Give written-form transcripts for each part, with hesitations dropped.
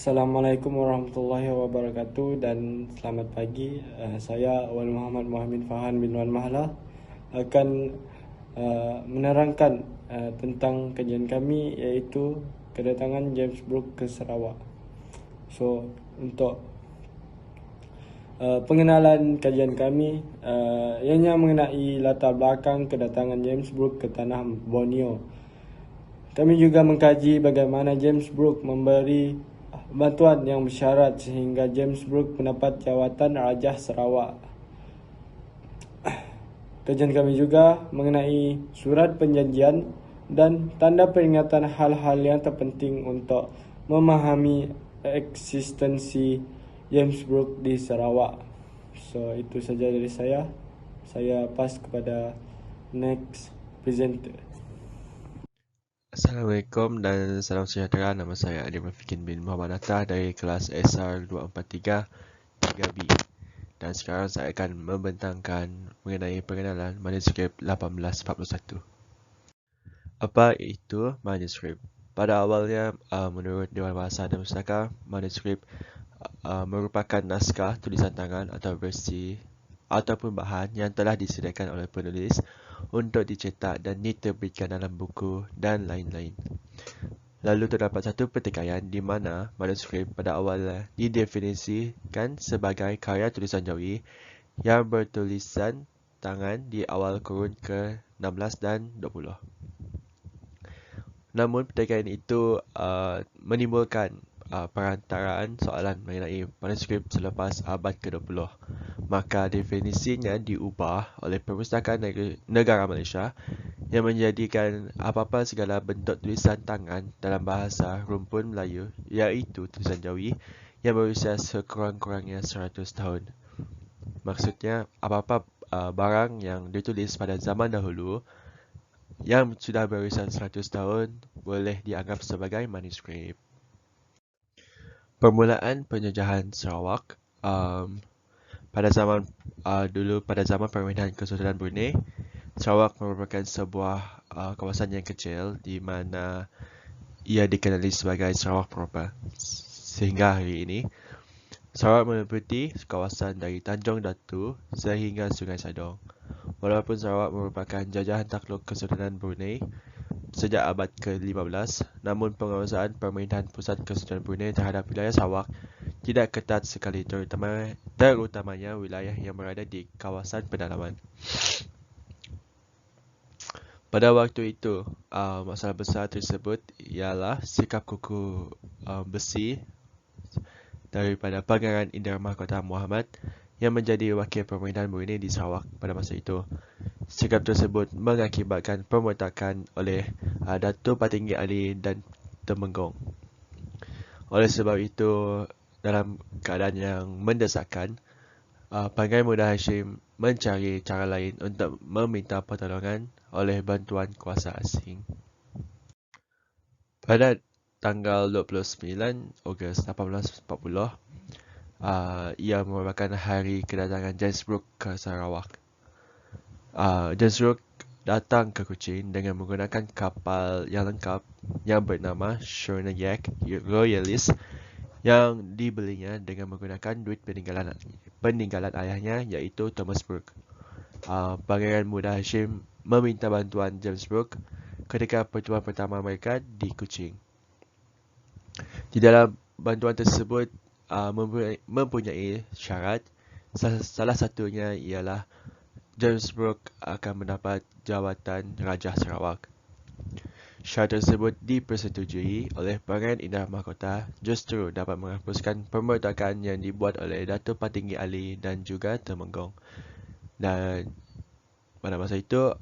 Assalamualaikum warahmatullahi wabarakatuh dan selamat pagi. Saya Awal Muhammad Muhammad Fahan bin Wan Mahla akan menerangkan tentang kajian kami, iaitu kedatangan James Brooke ke Sarawak. So, untuk pengenalan kajian kami, ianya mengenai latar belakang kedatangan James Brooke ke tanah Borneo. Kami juga mengkaji bagaimana James Brooke memberi bantuan yang bersyarat sehingga James Brooke mendapat jawatan Rajah Sarawak. Kajian kami juga mengenai surat perjanjian dan tanda peringatan hal-hal yang terpenting untuk memahami eksistensi James Brooke di Sarawak. So, itu saja dari saya. Saya pass kepada next presenter. Assalamualaikum dan salam sejahtera. Nama saya Adi Rafikin bin Muhammad Atta dari kelas SR 243 3B. Dan sekarang saya akan membentangkan mengenai pengenalan manuskrip 1841. Apa itu manuskrip? Pada awalnya, menurut Dewan Bahasa dan Pustaka, manuskrip merupakan naskah tulisan tangan atau versi ataupun bahan yang telah disediakan oleh penulis untuk dicetak dan diterbitkan dalam buku dan lain-lain. Lalu terdapat satu pertikaian di mana manuskrip pada awalnya didefinisikan sebagai karya tulisan Jawi yang bertulisan tangan di awal kurun ke-16 dan 20. Namun pertikaian itu menimbulkan perantaraan soalan mengenai manuskrip selepas abad ke-20. Maka definisinya diubah oleh Perpustakaan Negara Malaysia yang menjadikan apa-apa segala bentuk tulisan tangan dalam bahasa rumpun Melayu, iaitu tulisan Jawi, yang berusia sekurang-kurangnya 100 tahun. Maksudnya, apa-apa barang yang ditulis pada zaman dahulu yang sudah berusia 100 tahun boleh dianggap sebagai manuskrip. Permulaan penjajahan Sarawak pada zaman dulu, pada zaman pemerintahan Kesultanan Brunei, Sarawak merupakan sebuah kawasan yang kecil di mana ia dikenali sebagai Sarawak proper. Sehingga hari ini, Sarawak meliputi kawasan dari Tanjung Datu sehingga Sungai Sadong. Walaupun Sarawak merupakan jajahan takluk Kesultanan Brunei sejak abad ke-15, namun penguasaan pemerintahan pusat Kesultanan Brunei terhadap wilayah Sarawak tidak ketat sekali, terutamanya wilayah yang berada di kawasan pedalaman. Pada waktu itu, masalah besar tersebut ialah sikap kuku besi daripada Pangeran Indra Mahkota Muhammad yang menjadi wakil pemerintahan Brunei di Sarawak pada masa itu. Sikap tersebut mengakibatkan pemberontakan oleh Datuk Patinggi Ali dan Temenggong. Oleh sebab itu, dalam keadaan yang mendesakkan, Pangeran Muda Hashim mencari cara lain untuk meminta pertolongan oleh bantuan kuasa asing. Pada tanggal 29 Ogos 1840, ia merupakan hari kedatangan James Brooke ke Sarawak. James Brooke datang ke Kuching dengan menggunakan kapal yang lengkap yang bernama Shona Yak Royalist yang dibelinya dengan menggunakan duit peninggalan ayahnya, iaitu Thomas Brooke. Pangeran Muda Hashim meminta bantuan James Brooke ketika pertemuan pertama mereka di Kuching. Di dalam bantuan tersebut mempunyai syarat. Salah satunya ialah James Brooke akan mendapat jawatan Rajah Sarawak. Syarat tersebut dipersetujui oleh Pangeran Indra Mahkota justru dapat menghapuskan pemberontakan yang dibuat oleh Datuk Patinggi Ali dan juga Temenggong. Dan pada masa itu,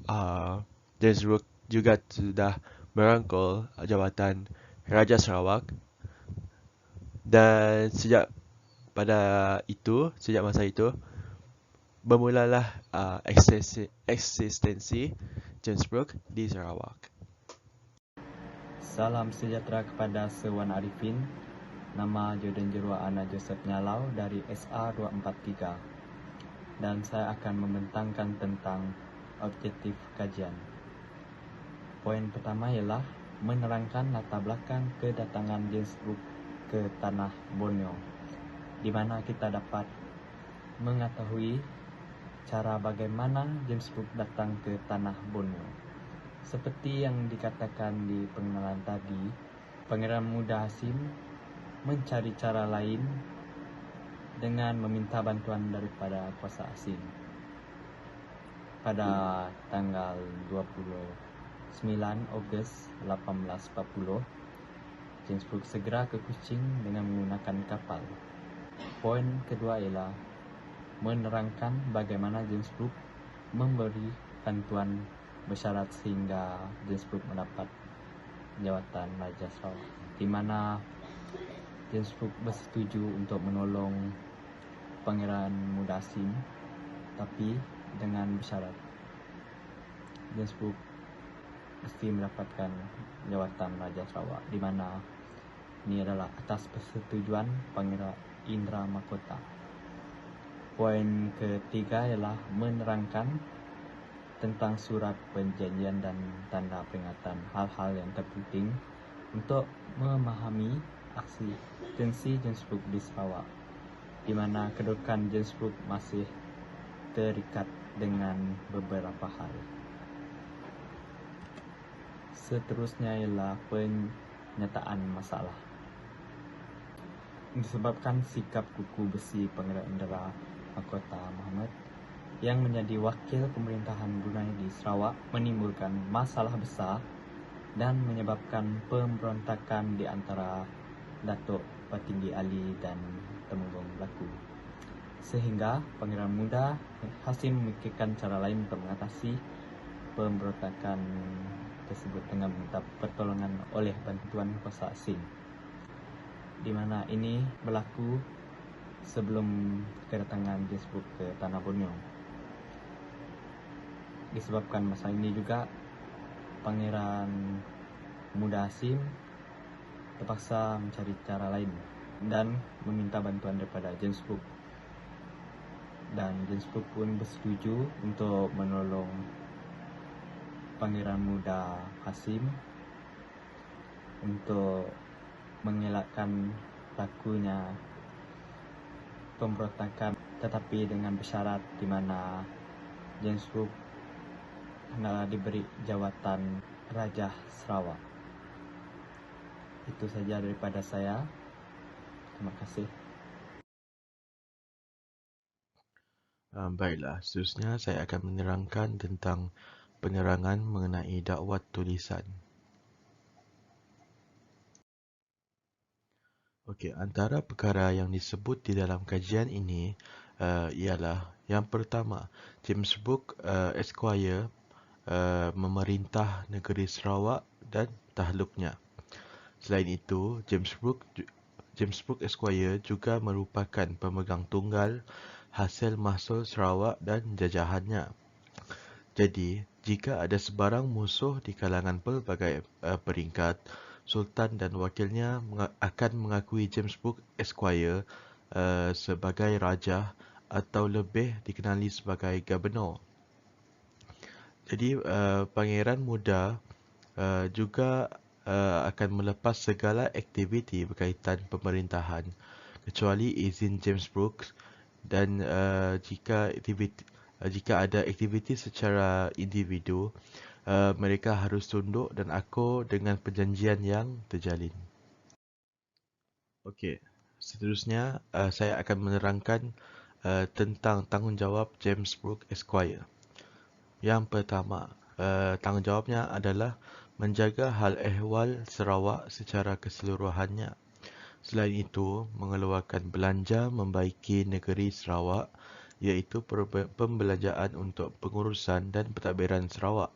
James Brooke juga sudah merangkul jawatan Rajah Sarawak. Dan sejak masa itu, bermulalah eksistensi James Brooke di Sarawak. Salam sejahtera kepada Sewan Arifin. Nama Jordan Jerua Ana Joseph Nyalau dari SR243. Dan saya akan membentangkan tentang objektif kajian. Poin pertama ialah menerangkan latar belakang kedatangan James Brooke ke tanah Borneo, di mana kita dapat mengetahui cara bagaimana James Cook datang ke tanah Borneo. Seperti yang dikatakan di pengenalan tadi, Pangeran Muda Hasim mencari cara lain dengan meminta bantuan daripada kuasa asing. Pada tanggal 29 Ogos 1840, James Cook segera ke Kuching dengan menggunakan kapal. Poin kedua ialah menerangkan bagaimana James Cook memberi bantuan bersyarat sehingga James Cook mendapat jawatan Raja Sarawak, di mana James Cook bersetuju untuk menolong Pangeran Muda Hasim, tapi dengan bersyarat James Cook mesti mendapatkan jawatan Raja Sarawak, di mana ini adalah atas persetujuan Pangeran Indra Mahkota. Poin ketiga ialah menerangkan tentang surat perjanjian dan tanda peringatan, hal-hal yang terpenting untuk memahami aksi tensi James Cook di Sarawak, di mana kedudukan James Cook masih terikat dengan beberapa hal. Seterusnya ialah penyataan masalah. Disebabkan sikap kuku besi Pangeran Indra Mahkota Mohamad yang menjadi wakil pemerintahan Brunei di Sarawak menimbulkan masalah besar dan menyebabkan pemberontakan di antara Datuk Petinggi Ali dan Temenggung berlaku. Sehingga Pangeran Muda Hasim memikirkan cara lain untuk mengatasi pemberontakan tersebut dengan meminta pertolongan oleh bantuan kuasa asing, di mana ini berlaku sebelum kedatangan James Cook ke tanah Borneo. Disebabkan masa ini juga Pangeran Muda Hasim terpaksa mencari cara lain dan meminta bantuan daripada James Cook, dan James Cook pun bersetuju untuk menolong Pangeran Muda Hasim untuk mengelakkan berlakunya pemberontakan, tetapi dengan bersyarat di mana James Cook hendaklah diberi jawatan Raja Sarawak. Itu saja daripada saya. Terima kasih. Baiklah, seterusnya saya akan menerangkan tentang penerangan mengenai dakwah tulisan. Okey, antara perkara yang disebut di dalam kajian ini ialah yang pertama, James Cook Esquire memerintah negeri Sarawak dan tahluknya. Selain itu, James Cook Esquire juga merupakan pemegang tunggal hasil mahsul Sarawak dan jajahannya. Jadi, jika ada sebarang musuh di kalangan pelbagai peringkat, Sultan dan wakilnya akan mengakui James Cook Esquire sebagai raja atau lebih dikenali sebagai Gubernur. Jadi, Pangeran Muda juga akan melepas segala aktiviti berkaitan pemerintahan kecuali izin James Brooks, dan jika ada aktiviti secara individu, mereka harus tunduk dan akur dengan perjanjian yang terjalin. Okey, seterusnya saya akan menerangkan tentang tanggungjawab James Brooks Esquire. Yang pertama, tanggungjawabnya adalah menjaga hal ehwal Sarawak secara keseluruhannya. Selain itu, mengeluarkan belanja membaiki negeri Sarawak, iaitu pembelanjaan untuk pengurusan dan pentadbiran Sarawak.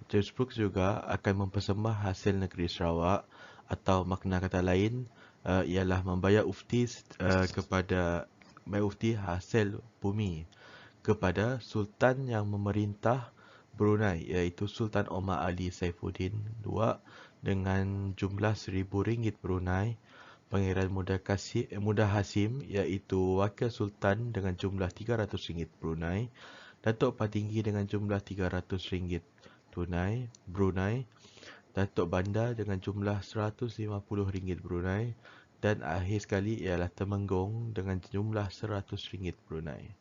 James Brooks juga akan mempersembah hasil negeri Sarawak, atau makna kata lain ialah membayar ufti hasil bumi kepada Sultan yang memerintah Brunei, iaitu Sultan Omar Ali Saifuddin II dengan jumlah RM1,000 Brunei, Pangeran Muda Hasim iaitu Wakil Sultan dengan jumlah RM300 Brunei, Datuk Patinggi dengan jumlah RM300 Brunei, Datuk Bandar dengan jumlah RM150 Brunei, dan akhir sekali ialah Temenggung dengan jumlah RM100 Brunei.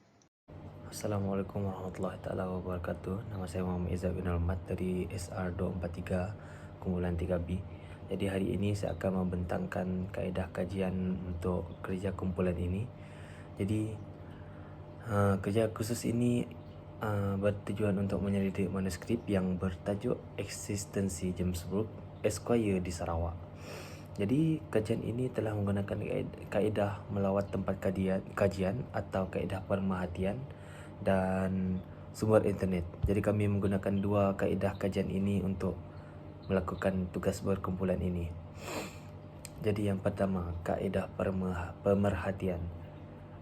Assalamualaikum warahmatullahi taala wabarakatuh. Nama saya Muhammad Izzat bin Almat dari SR243 kumpulan 3B. Jadi hari ini saya akan membentangkan kaedah kajian untuk kerja kumpulan ini. Jadi kerja khusus ini bertujuan untuk menyelidik manuskrip yang bertajuk Eksistensi James Brooke Esquire di Sarawak. Jadi kajian ini telah menggunakan kaedah melawat tempat kajian atau kaedah pemerhatian dan sumber internet. Jadi kami menggunakan dua kaedah kajian ini untuk melakukan tugas berkumpulan ini. Jadi yang pertama, kaedah pemerhatian.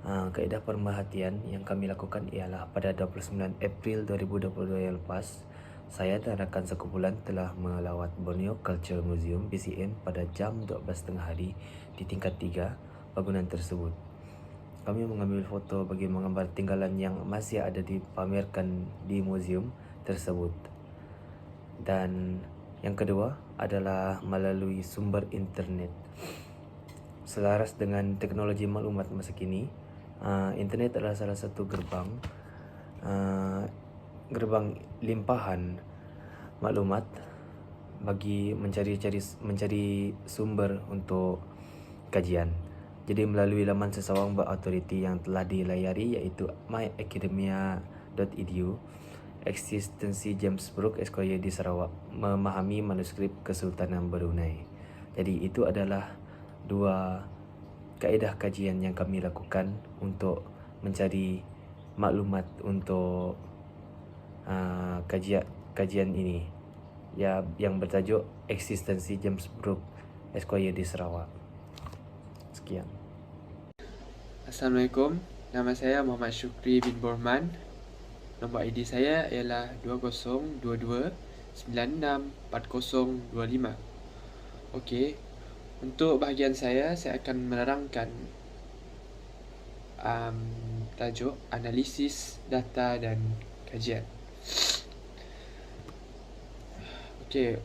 Kaedah pemerhatian yang kami lakukan ialah pada 29 April 2022 yang lepas, saya dan rakan sekumpulan telah melawat Borneo Culture Museum BCM pada jam 12.30 hari di tingkat 3 bangunan tersebut. Kami mengambil foto bagi menggambar tinggalan yang masih ada dipamerkan di museum tersebut. Dan yang kedua adalah melalui sumber internet. Selaras dengan teknologi maklumat masa kini, internet adalah salah satu gerbang limpahan maklumat bagi mencari sumber untuk kajian. Jadi melalui laman sesawang berautoriti yang telah dilayari iaitu myacademia.edu, Eksistensi James Brooke Esquire di Sarawak, memahami manuskrip Kesultanan Brunei. Jadi itu adalah dua kaedah kajian yang kami lakukan untuk mencari maklumat untuk kajian ini yang bertajuk Eksistensi James Brooke Esquire di Sarawak. Sekian. Assalamualaikum, nama saya Muhammad Syukri bin Borman. Nombor ID saya ialah 2022964025. Okey, untuk bahagian saya akan menerangkan tajuk analisis data dan kajian. Okey,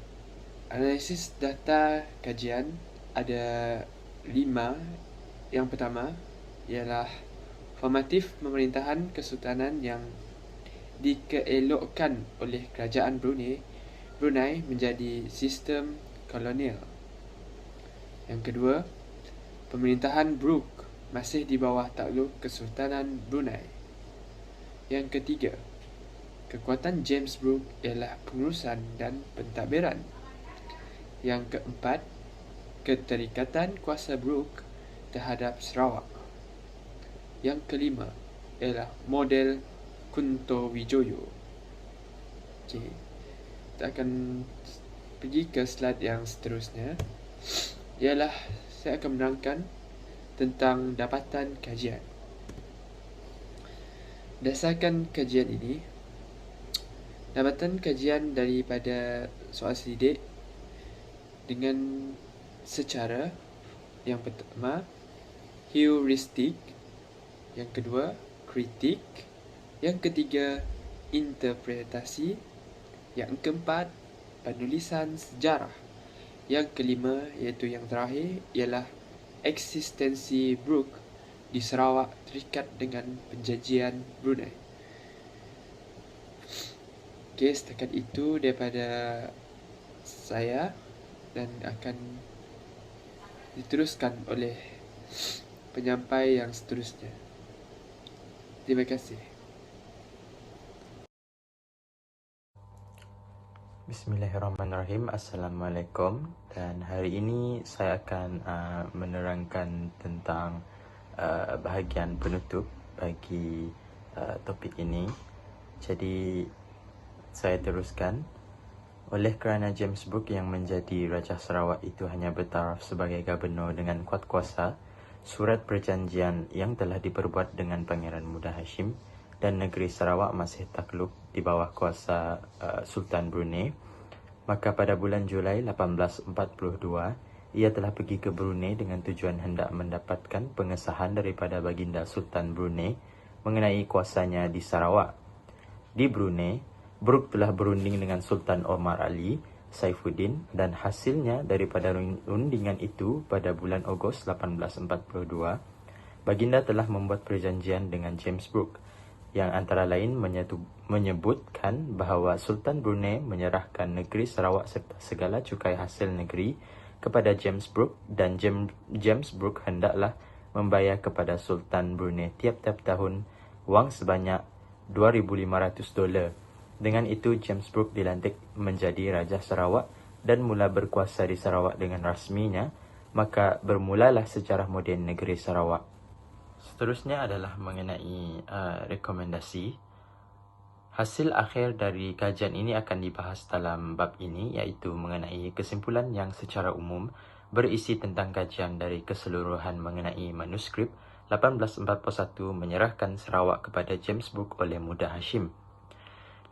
analisis data kajian ada 5. Yang pertama ialah formatif pemerintahan kesultanan yang dikeelokkan oleh kerajaan Brunei menjadi sistem kolonial. Yang kedua, pemerintahan Brooke masih di bawah takluk Kesultanan Brunei. Yang ketiga, kekuatan James Brooke ialah pengurusan dan pentadbiran. Yang keempat, keterikatan kuasa Brooke terhadap Sarawak. Yang kelima ialah model Kunto Wijoyo. Okey, kita akan pergi ke slide yang seterusnya. Ialah saya akan menerangkan tentang dapatan kajian. Berdasarkan kajian ini, dapatan kajian daripada soal selidik dengan secara yang pertama heuristik, yang kedua kritik, yang ketiga interpretasi, yang keempat penulisan sejarah, yang kelima iaitu yang terakhir ialah eksistensi Brooke di Sarawak terikat dengan Perjanjian Brunei. Okey, setakat itu daripada saya dan akan diteruskan oleh penyampai yang seterusnya. Terima kasih. Bismillahirrahmanirrahim. Assalamualaikum. Dan hari ini saya akan menerangkan tentang bahagian penutup bagi topik ini. Jadi saya teruskan. Oleh kerana James Brooke yang menjadi Raja Sarawak itu hanya bertaraf sebagai Gubernur dengan kuat kuasa, surat perjanjian yang telah diperbuat dengan Pangeran Muda Hashim dan negeri Sarawak masih takluk di bawah kuasa Sultan Brunei, maka pada bulan Julai 1842, ia telah pergi ke Brunei dengan tujuan hendak mendapatkan pengesahan daripada Baginda Sultan Brunei mengenai kuasanya di Sarawak. Di Brunei, Brooke telah berunding dengan Sultan Omar Ali Saifuddin, dan hasilnya daripada rundingan itu pada bulan Ogos 1842, baginda telah membuat perjanjian dengan James Brooke yang antara lain menyebutkan bahawa Sultan Brunei menyerahkan negeri Sarawak serta segala cukai hasil negeri kepada James Brooke, dan James Brooke hendaklah membayar kepada Sultan Brunei tiap-tiap tahun wang sebanyak $2,500. Dengan itu, James Brooke dilantik menjadi Raja Sarawak dan mula berkuasa di Sarawak dengan rasminya, maka bermulalah sejarah moden negeri Sarawak. Seterusnya adalah mengenai rekomendasi. Hasil akhir dari kajian ini akan dibahas dalam bab ini, iaitu mengenai kesimpulan yang secara umum berisi tentang kajian dari keseluruhan mengenai manuskrip 1841 menyerahkan Sarawak kepada James Brooke oleh Muda Hashim.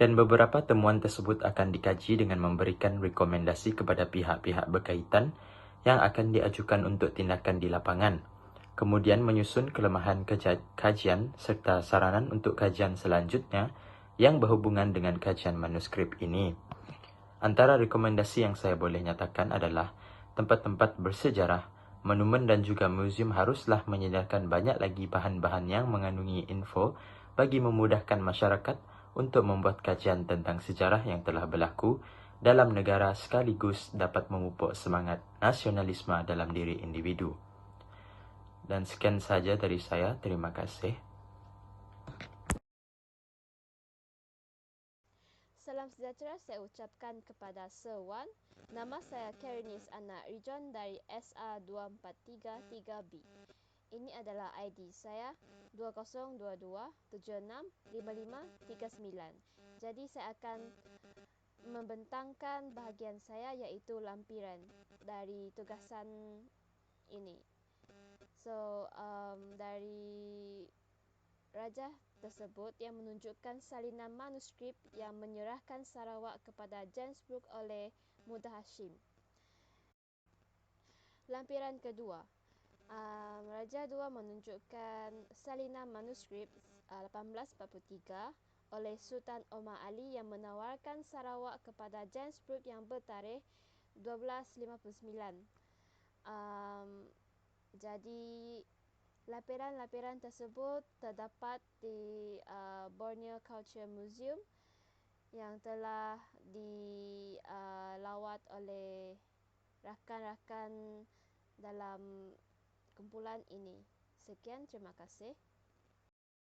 Dan beberapa temuan tersebut akan dikaji dengan memberikan rekomendasi kepada pihak-pihak berkaitan yang akan diajukan untuk tindakan di lapangan. Kemudian menyusun kelemahan kajian serta saranan untuk kajian selanjutnya yang berhubungan dengan kajian manuskrip ini. Antara rekomendasi yang saya boleh nyatakan adalah tempat-tempat bersejarah, monumen dan juga muzium haruslah menyediakan banyak lagi bahan-bahan yang mengandungi info bagi memudahkan masyarakat untuk membuat kajian tentang sejarah yang telah berlaku dalam negara sekaligus dapat memupuk semangat nasionalisme dalam diri individu. Dan sekian saja dari saya. Terima kasih. Salam sejahtera saya ucapkan kepada Sir Wan. Nama saya Karinis Anak Rijon dari SA2433B. Ini adalah ID saya 2022765539. Jadi saya akan membentangkan bahagian saya, iaitu lampiran dari tugasan ini. So, dari raja tersebut yang menunjukkan salinan manuskrip yang menyerahkan Sarawak kepada James Brooke oleh Muda Hashim. Lampiran kedua, Raja II menunjukkan salinan manuskrip 1843 oleh Sultan Omar Ali yang menawarkan Sarawak kepada James Brooke yang bertarikh 1259. Jadi lampiran-lampiran tersebut terdapat di Borneo Culture Museum yang telah dilawat oleh rakan-rakan dalam kumpulan ini. Sekian, terima kasih.